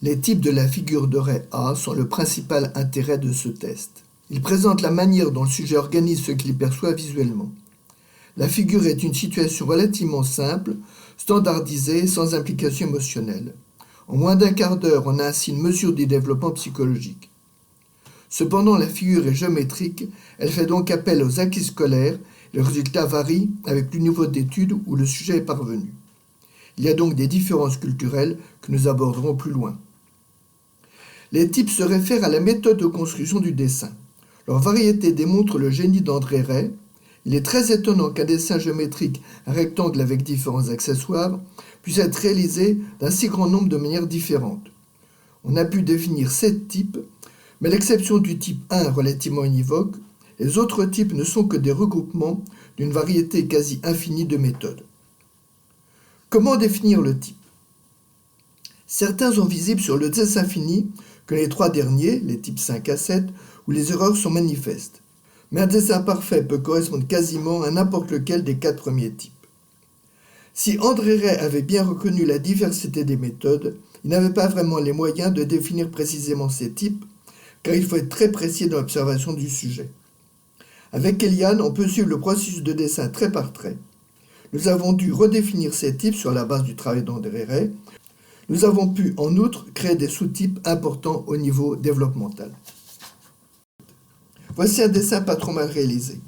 Les types de la figure de Ray A sont le principal intérêt de ce test. Ils présentent la manière dont le sujet organise ce qu'il perçoit visuellement. La figure est une situation relativement simple, standardisée, sans implication émotionnelle. En moins d'un quart d'heure, on a ainsi une mesure du développement psychologique. Cependant, la figure est géométrique, elle fait donc appel aux acquis scolaires, et le résultat varie avec le niveau d'étude où le sujet est parvenu. Il y a donc des différences culturelles que nous aborderons plus loin. Les types se réfèrent à la méthode de construction du dessin. Leur variété démontre le génie d'André Ray. Il est très étonnant qu'un dessin géométrique, un rectangle avec différents accessoires, puisse être réalisé d'un si grand nombre de manières différentes. On a pu définir 7 types, mais l'exception du type 1 relativement univoque, les autres types ne sont que des regroupements d'une variété quasi infinie de méthodes. Comment définir le type ? Certains sont visibles sur le dessin fini que les 3 derniers, les types 5 à 7, où les erreurs sont manifestes. Mais un dessin parfait peut correspondre quasiment à n'importe lequel des 4 premiers types. Si André Ray avait bien reconnu la diversité des méthodes, il n'avait pas vraiment les moyens de définir précisément ces types, car il faut être très précis dans l'observation du sujet. Avec Eliane, on peut suivre le processus de dessin trait par trait. Nous avons dû redéfinir ces types sur la base du travail d'André Ray. Nous avons pu, en outre, créer des sous-types importants au niveau développemental. Voici un dessin pas trop mal réalisé.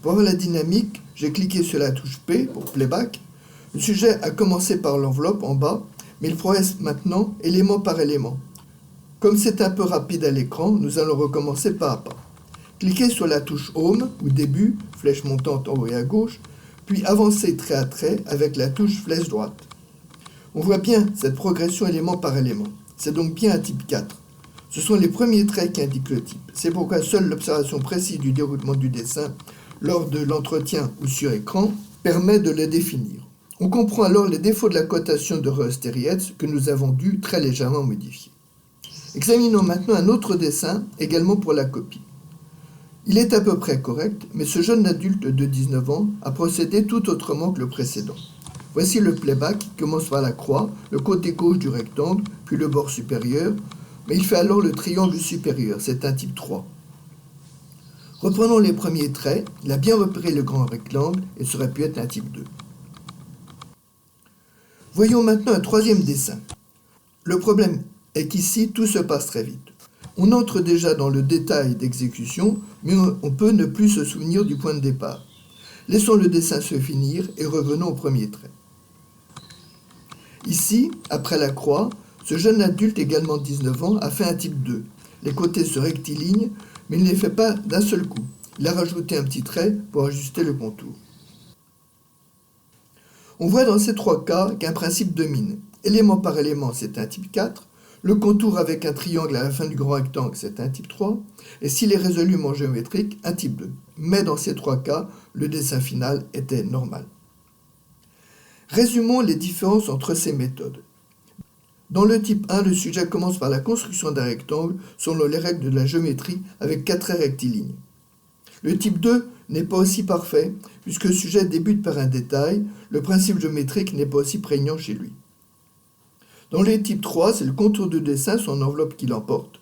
Pour voir la dynamique, j'ai cliqué sur la touche P pour playback. Le sujet a commencé par l'enveloppe en bas, mais il progresse maintenant élément par élément. Comme c'est un peu rapide à l'écran, nous allons recommencer pas à pas. Cliquez sur la touche Home ou Début, flèche montante en haut et à gauche, puis avancez trait à trait avec la touche flèche droite. On voit bien cette progression élément par élément. C'est donc bien un type 4. Ce sont les premiers traits qui indiquent le type. C'est pourquoi seule l'observation précise du déroulement du dessin lors de l'entretien ou sur écran permet de le définir. On comprend alors les défauts de la cotation de Roest-Rietz que nous avons dû très légèrement modifier. Examinons maintenant un autre dessin, également pour la copie. Il est à peu près correct, mais ce jeune adulte de 19 ans a procédé tout autrement que le précédent. Voici le playback qui commence par la croix, le côté gauche du rectangle, puis le bord supérieur, mais il fait alors le triangle supérieur, c'est un type 3. Reprenons les premiers traits, il a bien repéré le grand rectangle et ça aurait pu être un type 2. Voyons maintenant un troisième dessin. Le problème est qu'ici, tout se passe très vite. On entre déjà dans le détail d'exécution, mais on peut ne plus se souvenir du point de départ. Laissons le dessin se finir et revenons au premier trait. Ici, après la croix, ce jeune adulte, également de 19 ans, a fait un type 2. Les côtés se rectilignent, mais il ne les fait pas d'un seul coup. Il a rajouté un petit trait pour ajuster le contour. On voit dans ces 3 cas qu'un principe domine. Élément par élément, c'est un type 4. Le contour avec un triangle à la fin du grand rectangle, c'est un type 3. Et s'il est résolument géométrique, un type 2. Mais dans ces 3 cas, le dessin final était normal. Résumons les différences entre ces méthodes. Dans le type 1, le sujet commence par la construction d'un rectangle selon les règles de la géométrie avec 4 traits rectilignes. Le type 2 n'est pas aussi parfait puisque le sujet débute par un détail, le principe géométrique n'est pas aussi prégnant chez lui. Dans le type 3, c'est le contour de dessin, son enveloppe qui l'emporte.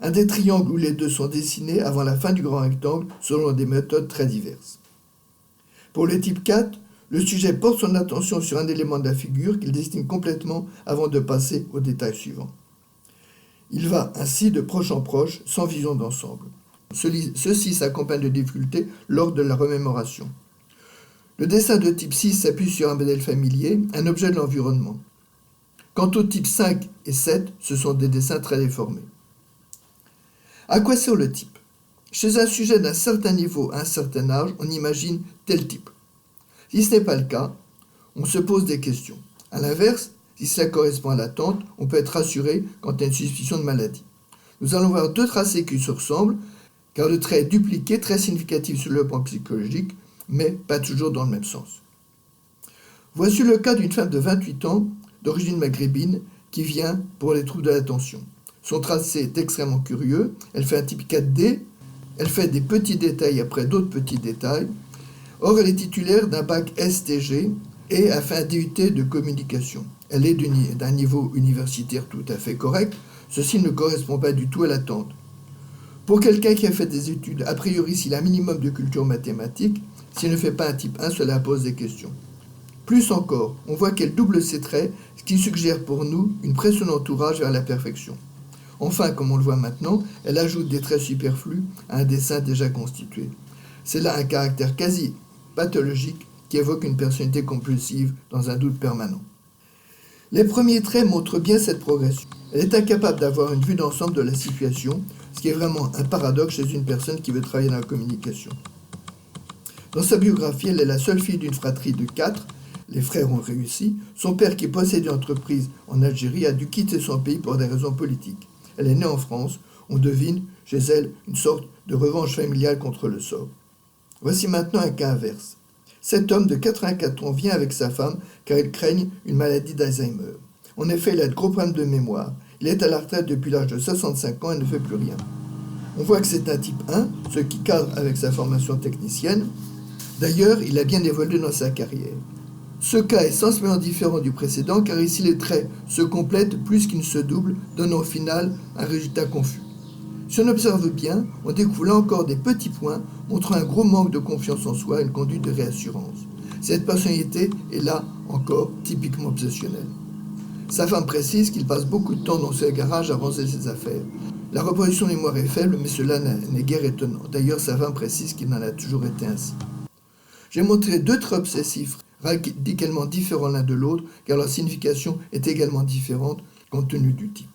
Un des triangles où les deux sont dessinés avant la fin du grand rectangle selon des méthodes très diverses. Pour le type 4, le sujet porte son attention sur un élément de la figure qu'il dessine complètement avant de passer au détail suivant. Il va ainsi de proche en proche, sans vision d'ensemble. Ceci s'accompagne de difficultés lors de la remémoration. Le dessin de type 6 s'appuie sur un modèle familier, un objet de l'environnement. Quant au type 5 et 7, ce sont des dessins très déformés. À quoi sert le type ? Chez un sujet d'un certain niveau à un certain âge, on imagine tel type. Si ce n'est pas le cas, on se pose des questions. A l'inverse, si cela correspond à l'attente, on peut être rassuré quant à une suspicion de maladie. Nous allons voir 2 tracés qui se ressemblent, car le trait est dupliqué, très significatif sur le plan psychologique, mais pas toujours dans le même sens. Voici le cas d'une femme de 28 ans, d'origine maghrébine, qui vient pour les troubles de l'attention. Son tracé est extrêmement curieux, elle fait un type 4D, elle fait des petits détails après d'autres petits détails. Or, elle est titulaire d'un bac STG, et a fait un DUT de communication. Elle est d'un niveau universitaire tout à fait correct. Ceci ne correspond pas du tout à l'attente. Pour quelqu'un qui a fait des études, a priori s'il a un minimum de culture mathématique, s'il ne fait pas un type 1, cela pose des questions. Plus encore, on voit qu'elle double ses traits, ce qui suggère pour nous une pression d'entourage vers la perfection. Enfin, comme on le voit maintenant, elle ajoute des traits superflus à un dessin déjà constitué. C'est là un caractère quasi pathologique qui évoque une personnalité compulsive dans un doute permanent. Les premiers traits montrent bien cette progression. Elle est incapable d'avoir une vue d'ensemble de la situation, ce qui est vraiment un paradoxe chez une personne qui veut travailler dans la communication. Dans sa biographie, elle est la seule fille d'une fratrie de 4. Les frères ont réussi. Son père, qui possédait une entreprise en Algérie, a dû quitter son pays pour des raisons politiques. Elle est née en France. On devine chez elle une sorte de revanche familiale contre le sort. Voici maintenant un cas inverse. Cet homme de 84 ans vient avec sa femme car ils craignent une maladie d'Alzheimer. En effet, il a de gros problèmes de mémoire. Il est à la retraite depuis l'âge de 65 ans et ne fait plus rien. On voit que c'est un type 1, ce qui cadre avec sa formation technicienne. D'ailleurs, il a bien évolué dans sa carrière. Ce cas est sensiblement différent du précédent car ici les traits se complètent plus qu'ils ne se doublent, donnant au final un résultat confus. Si on observe bien, on découvre là encore des petits points montrant un gros manque de confiance en soi et une conduite de réassurance. Cette personnalité est là encore typiquement obsessionnelle. Sa femme précise qu'il passe beaucoup de temps dans ce garage à ranger ses affaires. La reproduction mémoire est faible, mais cela n'est guère étonnant. D'ailleurs, sa femme précise qu'il en a toujours été ainsi. J'ai montré 2 traits obsessifs radicalement différents l'un de l'autre, car leur signification est également différente compte tenu du type.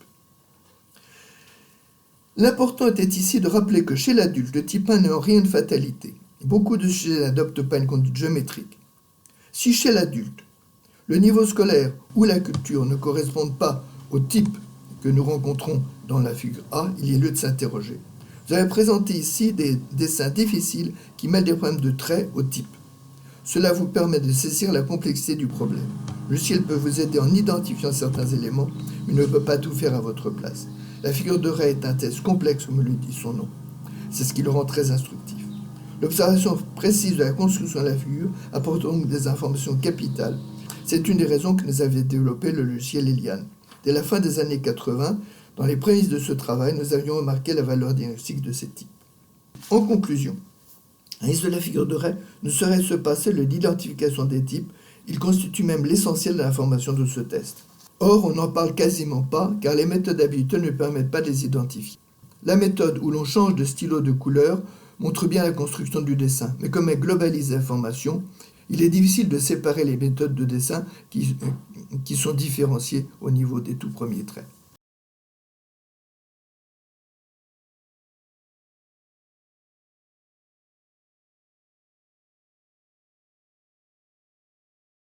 L'important était ici de rappeler que chez l'adulte, le type 1 n'est en rien une fatalité. Beaucoup de sujets n'adoptent pas une conduite géométrique. Si chez l'adulte, le niveau scolaire ou la culture ne correspondent pas au type que nous rencontrons dans la figure A, il y a lieu de s'interroger. Vous avez présenté ici des dessins difficiles qui mêlent des problèmes de traits au type. Cela vous permet de saisir la complexité du problème. Le logiciel peut vous aider en identifiant certains éléments, mais ne peut pas tout faire à votre place. La figure de raie est un test complexe, comme le dit son nom. C'est ce qui le rend très instructif. L'observation précise de la construction de la figure apporte donc des informations capitales. C'est une des raisons que nous avions développé le logiciel Eliane. Dès la fin des années 80, dans les prémices de ce travail, nous avions remarqué la valeur diagnostique de ces types. En conclusion, un liste de la figure de raie ne saurait se passer de l'identification des types, il constitue même l'essentiel de l'information de ce test. Or, on n'en parle quasiment pas, car les méthodes habituelles ne permettent pas de les identifier. La méthode où l'on change de stylo de couleur montre bien la construction du dessin, mais comme elle globalise l'information, il est difficile de séparer les méthodes de dessin qui sont différenciées au niveau des tout premiers traits.